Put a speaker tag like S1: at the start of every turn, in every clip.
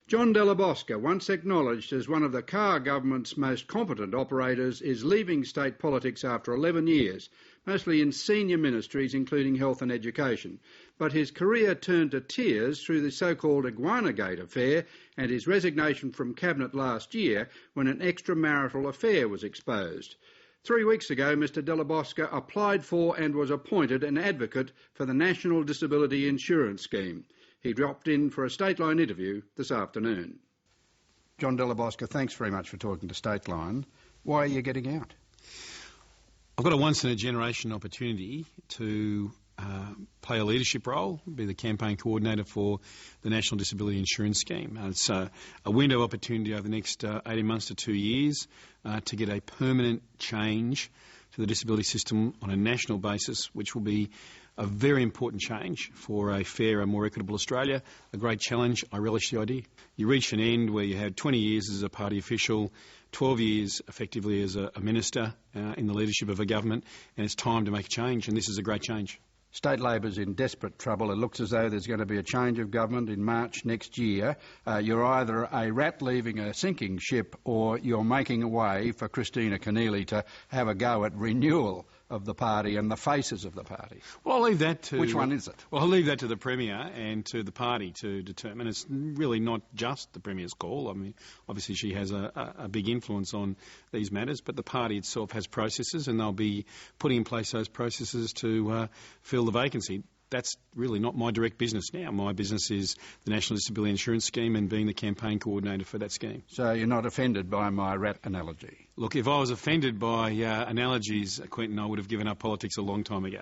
S1: John Della Bosca, once acknowledged as one of the Carr government's most competent operators, is leaving state politics after 11 years, mostly in senior ministries including health and education. But his career turned to tears through the so-called Iguanagate affair and his resignation from cabinet last year when an extramarital affair was exposed. 3 weeks ago, Mr Della Bosca applied for and was appointed an advocate for the National Disability Insurance Scheme. He dropped in for a Stateline interview this afternoon. John Della Bosca, thanks very much for talking to Stateline. Why are you getting out?
S2: I've got a once-in-a-generation opportunity to play a leadership role, be the campaign coordinator for the National Disability Insurance Scheme. It's a window opportunity over the next 18 months to 2 years to get a permanent change to the disability system on a national basis, which will be a very important change for a fairer, more equitable Australia. A great challenge. I relish the idea. You reach an end where you had 20 years as a party official, 12 years effectively as a minister in the leadership of a government, and it's time to make a change, and this is a great change.
S1: State Labor's in desperate trouble. It looks as though there's going to be a change of government in March next year. You're either a rat leaving a sinking ship or you're making a way for Christina Keneally to have a go at renewal of the party and the faces of the party.
S2: Well, I'll leave that to...
S1: Which one is it?
S2: Well, I'll leave that to the Premier and to the party to determine. It's really not just the Premier's call. I mean, obviously she has a big influence on these matters, but the party itself has processes and they'll be putting in place those processes to fill the vacancy. That's really not my direct business now. My business is the National Disability Insurance Scheme and being the campaign coordinator for that scheme.
S1: So you're not offended by my rat analogy?
S2: Look, if I was offended by analogies, Quentin, I would have given up politics a long time ago.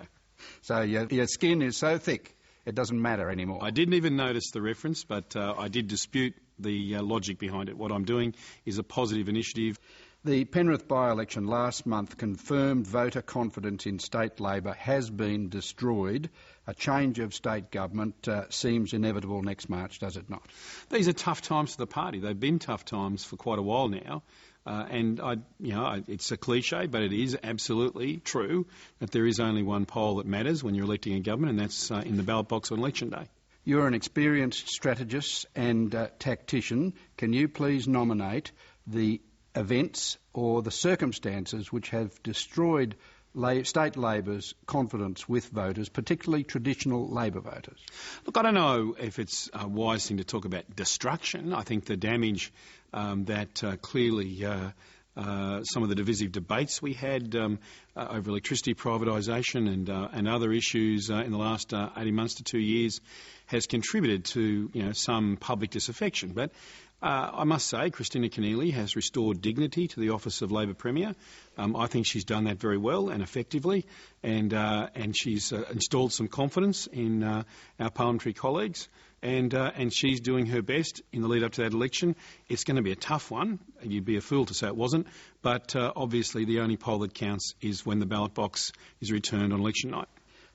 S1: So your skin is so thick it doesn't matter anymore?
S2: I didn't even notice the reference, but I did dispute the logic behind it. What I'm doing is a positive initiative.
S1: The Penrith by-election last month confirmed voter confidence in state Labor has been destroyed. A change of state government seems inevitable next March, does it not?
S2: These are tough times for the party. They've been tough times for quite a while now. It's a cliche, but it is absolutely true that there is only one poll that matters when you're electing a government, and that's in the ballot box on election day.
S1: You're an experienced strategist and tactician. Can you please nominate the events or the circumstances which have destroyed state Labor's confidence with voters, particularly traditional Labor voters?
S2: Look, I don't know if it's a wise thing to talk about destruction. I think the damage that clearly some of the divisive debates we had over electricity privatisation and other issues in the last 18 months to 2 years has contributed to some public disaffection. But I must say, Christina Keneally has restored dignity to the office of Labor Premier. I think she's done that very well and effectively, and she's installed some confidence in our parliamentary colleagues, and she's doing her best in the lead up to that election. It's going to be a tough one. You'd be a fool to say it wasn't, but obviously the only poll that counts is when the ballot box is returned on election night.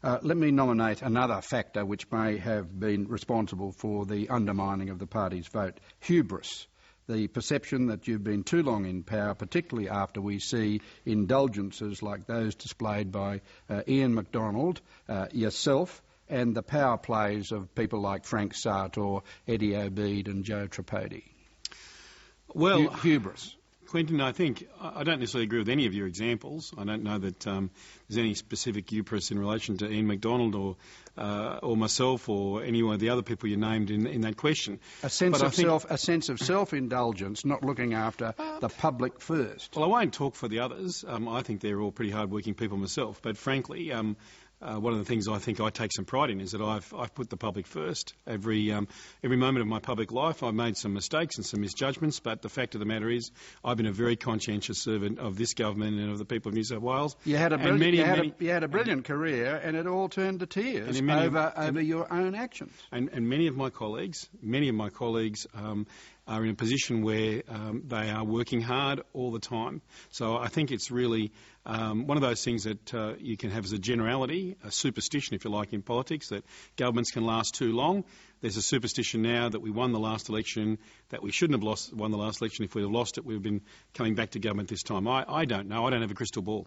S1: Let me nominate another factor which may have been responsible for the undermining of the party's vote. Hubris. The perception that you've been too long in power, particularly after we see indulgences like those displayed by Ian MacDonald, yourself, and the power plays of people like Frank Sartor, Eddie Obeid and Joe Tripodi.
S2: Well,
S1: hubris.
S2: Quentin, I think I don't necessarily agree with any of your examples. I don't know that there's any specific hubris in relation to Ian MacDonald or myself or any of the other people you named in that question.
S1: A sense of self-indulgence, not looking after the public first.
S2: Well, I won't talk for the others. I think they're all pretty hard-working people myself. But frankly, one of the things I think I take some pride in is that I've put the public first. Every moment of my public life I've made some mistakes and some misjudgments, but the fact of the matter is I've been a very conscientious servant of this government and of the people of New South Wales.
S1: You had a brilliant career, and it all turned to tears over your own actions.
S2: And many of my colleagues are in a position where they are working hard all the time. So I think it's really one of those things that you can have as a generality, a superstition, if you like, in politics, that governments can last too long. There's a superstition now that we won the last election, that we shouldn't have won the last election. If we'd have lost it, we'd have been coming back to government this time. I don't know. I don't have a crystal ball.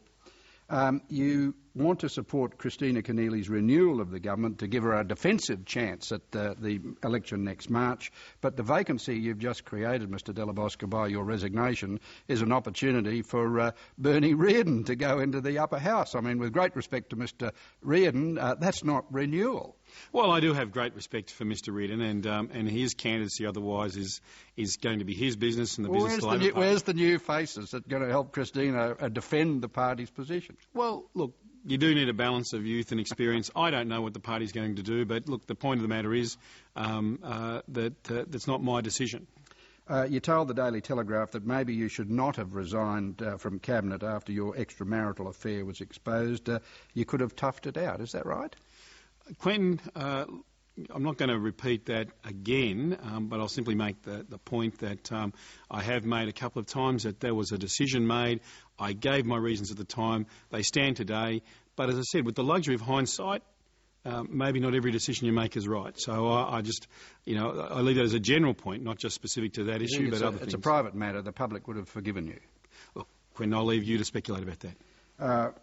S1: You want to support Christina Keneally's renewal of the government to give her a defensive chance at the election next March, but the vacancy you've just created, Mr Della Bosca, by your resignation is an opportunity for Bernie Reardon to go into the upper house. I mean, with great respect to Mr Reardon, that's not renewal.
S2: Well, I do have great respect for Mr Reardon, and his candidacy otherwise is going to be his business and the business of the Labor Party.
S1: Where's the new faces that are going to help Christina defend the party's position?
S2: Well, look, you do need a balance of youth and experience. I don't know what the party's going to do, but look, the point of the matter is that's not my decision.
S1: You told the Daily Telegraph that maybe you should not have resigned from Cabinet after your extramarital affair was exposed. You could have toughed it out, is that right?
S2: Quentin, I'm not going to repeat that again, but I'll simply make the point that I have made a couple of times that there was a decision made. I gave my reasons at the time. They stand today. But as I said, with the luxury of hindsight, maybe not every decision you make is right. So I just, I leave that as a general point, not just specific to that issue, but other things.
S1: It's a private matter. The public would have forgiven you.
S2: Well, Quentin, I'll leave you to speculate about that.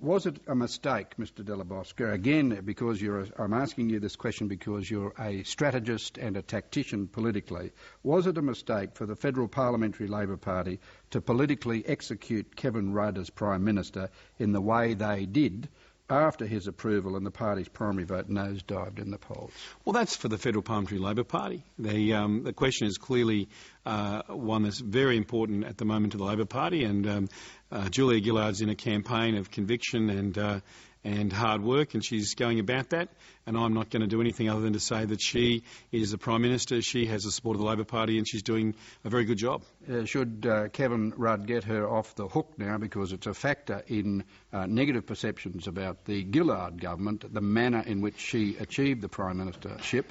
S1: Was it a mistake, Mr Della Bosca, again, because I'm asking you this question because you're a strategist and a tactician politically, was it a mistake for the Federal Parliamentary Labor Party to politically execute Kevin Rudd as Prime Minister in the way they did after his approval and the party's primary vote nosedived in the polls?
S2: Well, that's for the Federal Parliamentary Labor Party. The question is clearly one that's very important at the moment to the Labor Party, and Julia Gillard's in a campaign of conviction and hard work, and she's going about that, and I'm not going to do anything other than to say that she is the Prime Minister, she has the support of the Labor Party, and she's doing a very good job.
S1: Should Kevin Rudd get her off the hook now, because it's a factor in negative perceptions about the Gillard government, the manner in which she achieved the Prime Ministership?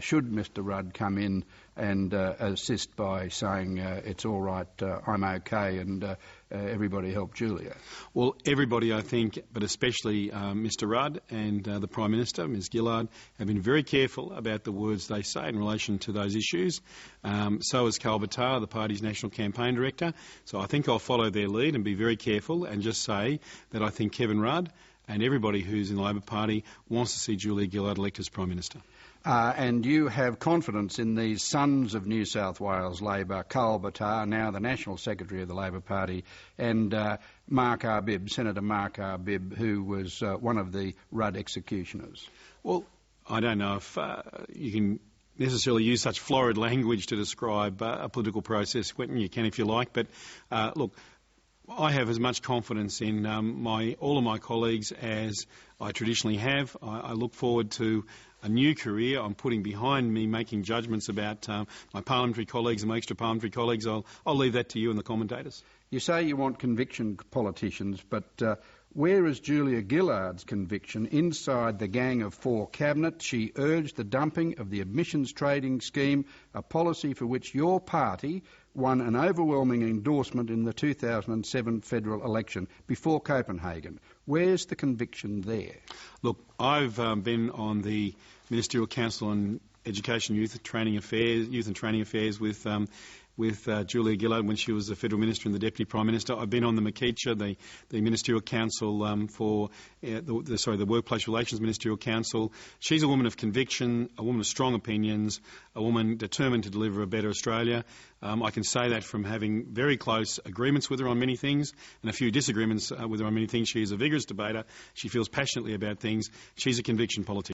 S1: Should Mr Rudd come in and assist by saying it's all right, I'm okay, and everybody help Julia?
S2: Well, everybody, I think, but especially Mr Rudd and the Prime Minister, Ms Gillard, have been very careful about the words they say in relation to those issues. So has Carl Batar, the party's National Campaign Director. So I think I'll follow their lead and be very careful and just say that I think Kevin Rudd and everybody who's in the Labor Party wants to see Julia Gillard elected as Prime Minister.
S1: And you have confidence in these sons of New South Wales Labor, Carl Batar, now the National Secretary of the Labor Party, and Mark Arbib, Senator Mark Arbib, who was one of the Rudd executioners.
S2: Well, I don't know if you can necessarily use such florid language to describe a political process, Quentin. You can if you like, but look, I have as much confidence in all of my colleagues as I traditionally have. I look forward to a new career. I'm putting behind me making judgments about my parliamentary colleagues and my extra parliamentary colleagues. I'll leave that to you and the commentators.
S1: You say you want conviction politicians, but where is Julia Gillard's conviction? Inside the Gang of Four cabinet, she urged the dumping of the admissions trading scheme, a policy for which your party won an overwhelming endorsement in the 2007 federal election before Copenhagen. Where's the conviction there?
S2: Look, I've been on the Ministerial Council on Education, Youth and Training Affairs with Julia Gillard when she was the Federal Minister and the Deputy Prime Minister. I've been on the McKeecher, the Ministerial Council for the Workplace Relations Ministerial Council. She's a woman of conviction, a woman of strong opinions, a woman determined to deliver a better Australia. I can say that from having very close agreements with her on many things and a few disagreements with her on many things. She is a vigorous debater. She feels passionately about things. She's a conviction politician.